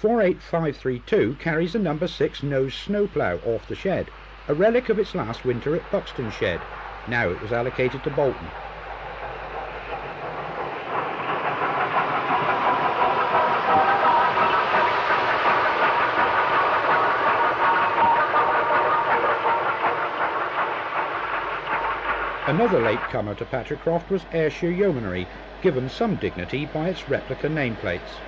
48532 carries the number 6 nose snowplough off the shed, a relic of its last winter at Buxton Shed. Now it was allocated to Bolton. Another latecomer to Patricroft was Ayrshire Yeomanry, given some dignity by its replica nameplates.